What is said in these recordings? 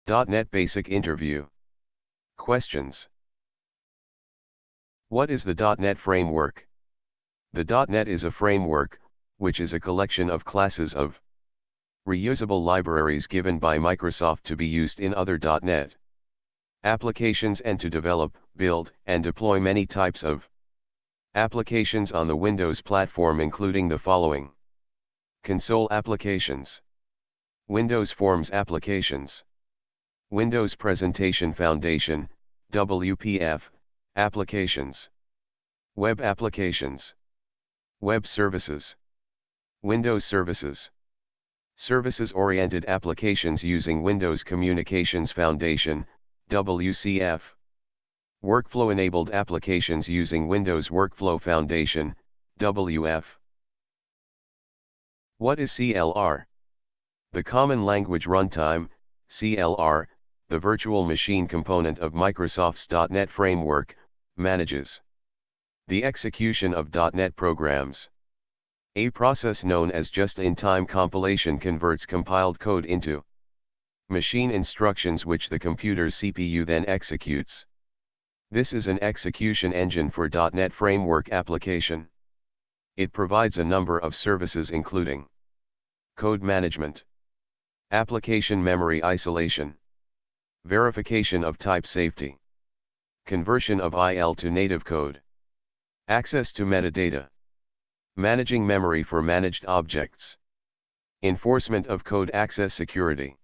.NET Basic Interview. Questions. What is the .NET Framework? The .NET is a framework, which is a collection of classes of reusable libraries given by Microsoft to be used in other .NET applications and to develop, build, and deploy many types of applications on the Windows platform, including the following: console applications, Windows Forms applications, Windows Presentation Foundation, WPF, applications, web applications, web services, Windows services, services-oriented applications using Windows Communications Foundation, WCF, workflow-enabled applications using Windows Workflow Foundation, WF. What is CLR? The Common Language Runtime, CLR, the virtual machine component of Microsoft's .NET Framework, manages the execution of .NET programs. A process known as just-in-time compilation converts compiled code into machine instructions which the computer's CPU then executes. This is an execution engine for .NET Framework application. It provides a number of services including code management, application memory isolation, verification of type safety, conversion of IL to native code, access to metadata, managing memory for managed objects, enforcement of code access security,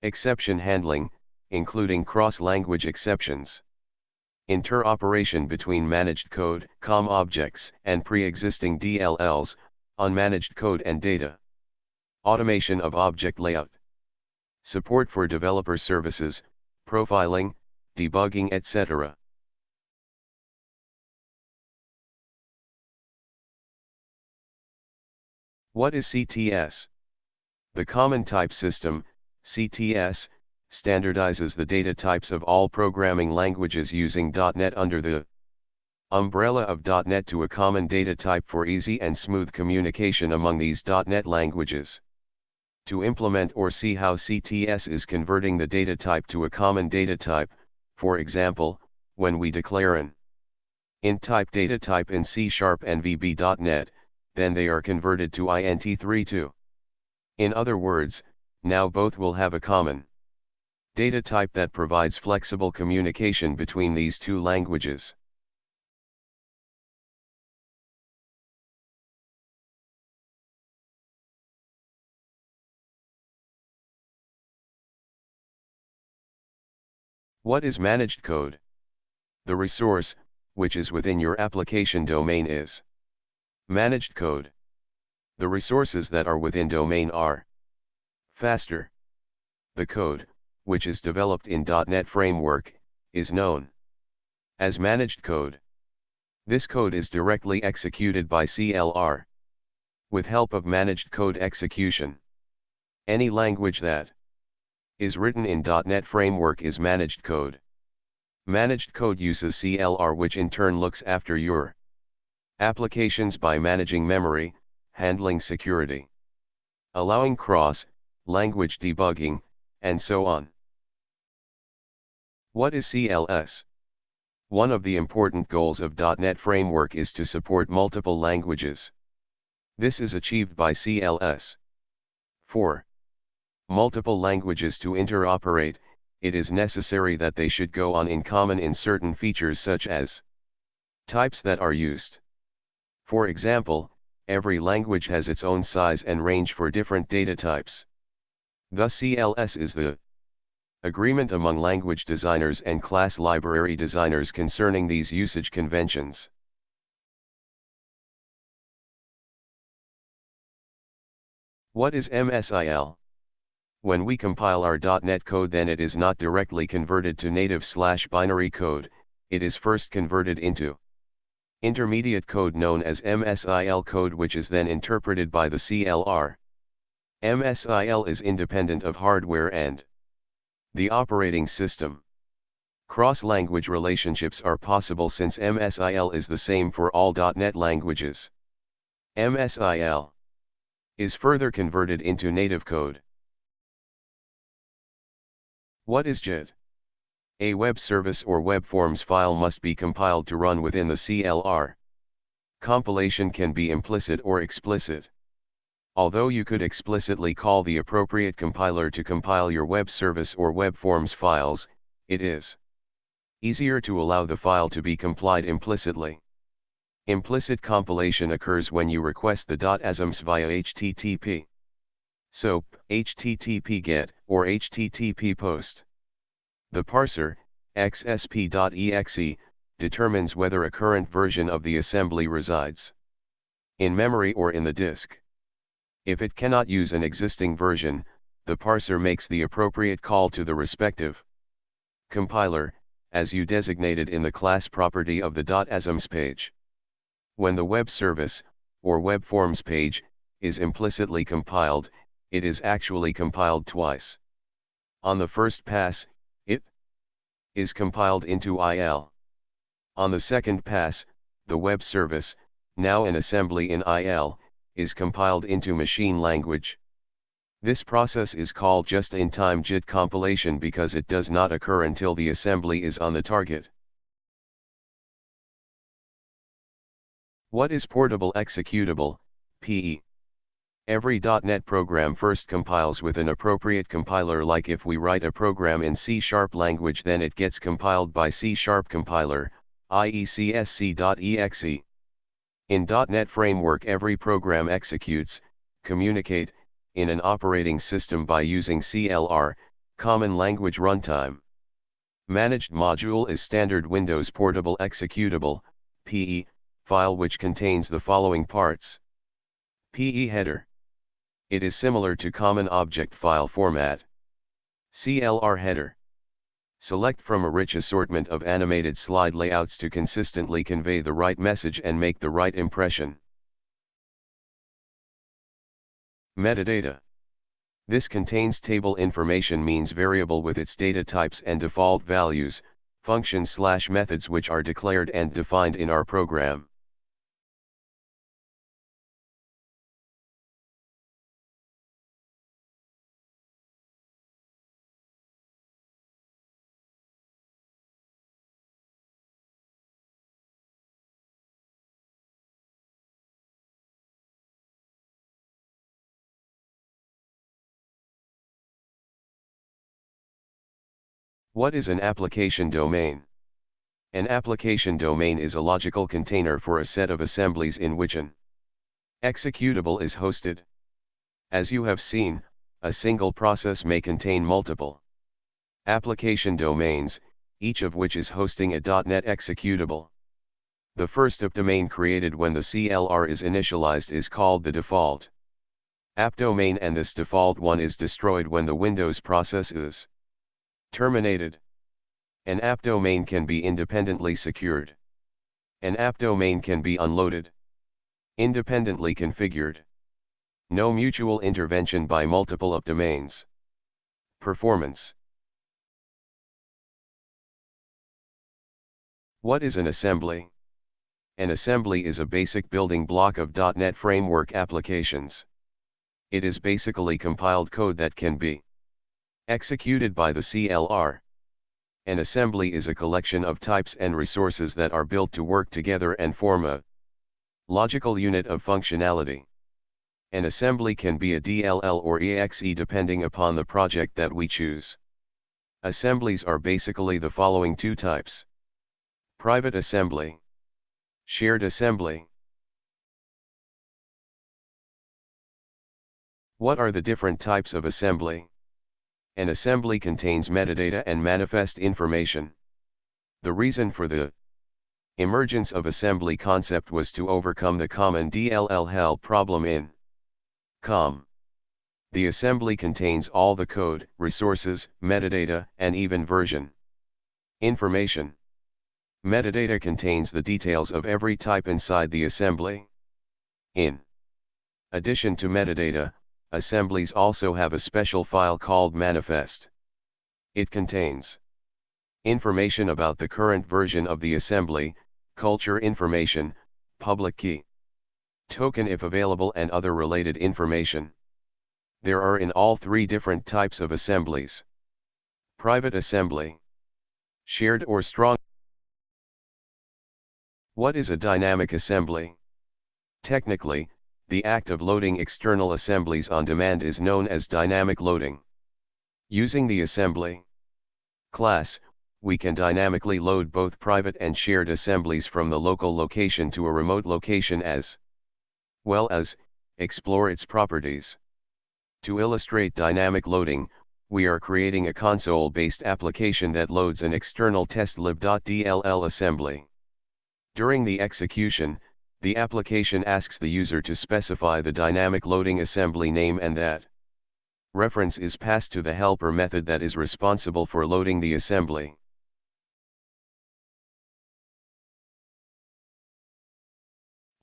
exception handling, including cross-language exceptions, interoperation between managed code, COM objects, and pre-existing DLLs, unmanaged code and data, automation of object layout, support for developer services, profiling, debugging, etc. What is CTS? The Common Type System, CTS, standardizes the data types of all programming languages using .NET under the umbrella of .NET to a common data type for easy and smooth communication among these .NET languages. To implement or see how CTS is converting the data type to a common data type, for example, when we declare an int type data type in C# and VB.NET, then they are converted to int32. In other words, now both will have a common data type that provides flexible communication between these two languages. What is managed code? The resource, which is within your application domain, is managed code. The resources that are within domain are faster. The code, which is developed in .NET Framework, is known as managed code. This code is directly executed by CLR with help of managed code execution. Any language that is written in .NET Framework is managed code. Managed code uses CLR, which in turn looks after your applications by managing memory, handling security, allowing cross-language debugging, and so on. What is CLS? One of the important goals of .NET Framework is to support multiple languages. This is achieved by CLS. For multiple languages to interoperate, it is necessary that they should go on in common in certain features such as types that are used. For example, every language has its own size and range for different data types. Thus CLS is the agreement among language designers and class library designers concerning these usage conventions. What is MSIL? When we compile our .NET code, then it is not directly converted to native/binary code, it is first converted into intermediate code known as MSIL code, which is then interpreted by the CLR. MSIL is independent of hardware and the operating system. Cross-language relationships are possible since MSIL is the same for all .NET languages. MSIL is further converted into native code. What is JIT? A web service or web forms file must be compiled to run within the CLR. Compilation can be implicit or explicit. Although you could explicitly call the appropriate compiler to compile your web service or web forms files, it is easier to allow the file to be compiled implicitly. Implicit compilation occurs when you request the .asms via HTTP. SOAP, HTTP GET, or HTTP POST. The parser, xsp.exe, determines whether a current version of the assembly resides in memory or in the disk. If it cannot use an existing version, the parser makes the appropriate call to the respective compiler, as you designated in the class property of the .asms page. When the web service, or web forms page, is implicitly compiled, it is actually compiled twice. On the first pass, it is compiled into IL. On the second pass, the web service, now an assembly in IL, is compiled into machine language. This process is called just-in-time JIT compilation because it does not occur until the assembly is on the target. What is Portable Executable, PE? Every .NET program first compiles with an appropriate compiler. Like if we write a program in C# language, then it gets compiled by C# compiler, i.e. csc.exe. In .NET Framework, every program executes, communicate, in an operating system by using CLR, Common Language Runtime. Managed Module is standard Windows Portable Executable, PE, file which contains the following parts. PE header. It is similar to common object file format. CLR header. Select from a rich assortment of animated slide layouts to consistently convey the right message and make the right impression. Metadata. This contains table information, means variable with its data types and default values, functions/methods which are declared and defined in our program. What is an application domain? An application domain is a logical container for a set of assemblies in which an executable is hosted. As you have seen, a single process may contain multiple application domains, each of which is hosting a .NET executable. The first app domain created when the CLR is initialized is called the default app domain, and this default one is destroyed when the Windows process is terminated. An app domain can be independently secured. An app domain can be unloaded, independently configured. No mutual intervention by multiple app domains. Performance. What is an assembly? An assembly is a basic building block of .NET Framework applications. It is basically compiled code that can be executed by the CLR. An assembly is a collection of types and resources that are built to work together and form a logical unit of functionality. An assembly can be a DLL or EXE depending upon the project that we choose. Assemblies are basically the following two types: private assembly, shared assembly. What are the different types of assembly? An assembly contains metadata and manifest information. The reason for the emergence of assembly concept was to overcome the common DLL hell problem in COM. The assembly contains all the code, resources, metadata, and even version information. Metadata contains the details of every type inside the assembly. In addition to metadata, assemblies also have a special file called manifest. It contains information about the current version of the assembly, culture information, public key, token if available, and other related information. There are in all three different types of assemblies: Private assembly. Shared or strong. What is a dynamic assembly? Technically, the act of loading external assemblies on demand is known as dynamic loading. Using the assembly class, we can dynamically load both private and shared assemblies from the local location to a remote location as well as explore its properties. To illustrate dynamic loading, we are creating a console-based application that loads an external testlib.dll assembly. During the execution, the application asks the user to specify the dynamic loading assembly name, and that reference is passed to the helper method that is responsible for loading the assembly.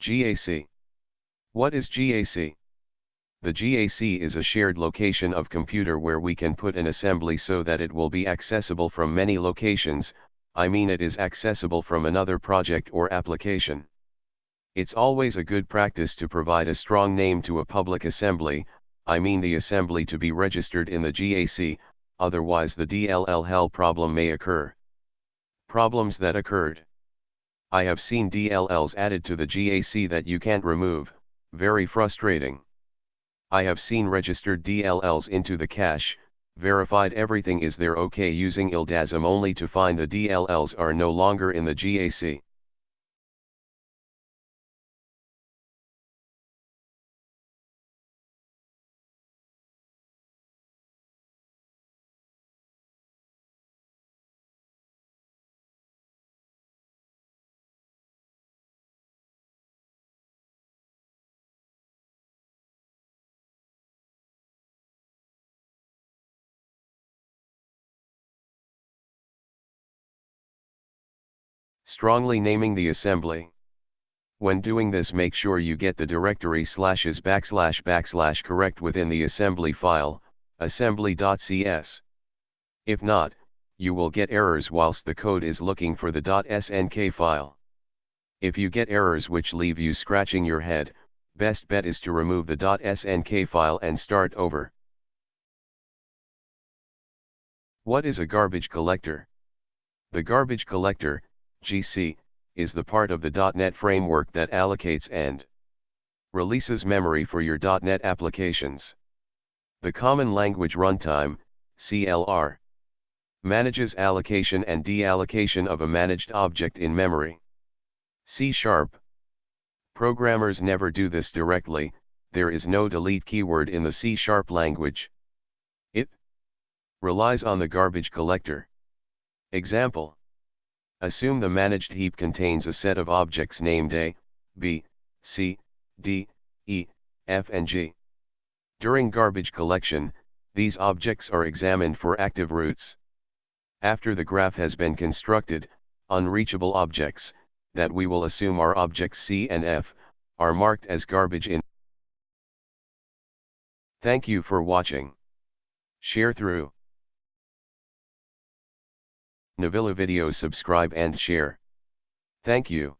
GAC. What is GAC? The GAC is a shared location of computer where we can put an assembly so that it will be accessible from many locations. I mean, it is accessible from another project or application. It's always a good practice to provide a strong name to a public assembly, I mean the assembly to be registered in the GAC, otherwise the DLL hell problem may occur. Problems that occurred. I have seen DLLs added to the GAC that you can't remove, very frustrating. I have seen registered DLLs into the cache, verified everything is there okay using ILDASM only to find the DLLs are no longer in the GAC. Strongly naming the assembly. When doing this, make sure you get the directory slashes // correct within the assembly file, assembly.cs. If not, you will get errors whilst the code is looking for the .snk file. If you get errors which leave you scratching your head, best bet is to remove the .snk file and start over. What is a garbage collector? The garbage collector, GC, is the part of the .NET framework that allocates and releases memory for your .NET applications. The Common Language Runtime, CLR, manages allocation and deallocation of a managed object in memory. C#. Programmers never do this directly, there is no delete keyword in the C# language. It relies on the garbage collector. Example. Assume the managed heap contains a set of objects named A, B, C, D, E, F and G. During garbage collection, these objects are examined for active roots. After the graph has been constructed, unreachable objects, that we will assume are objects C and F, are marked as garbage in. Thank you for watching. Share through Navilla videos, subscribe and share. Thank you.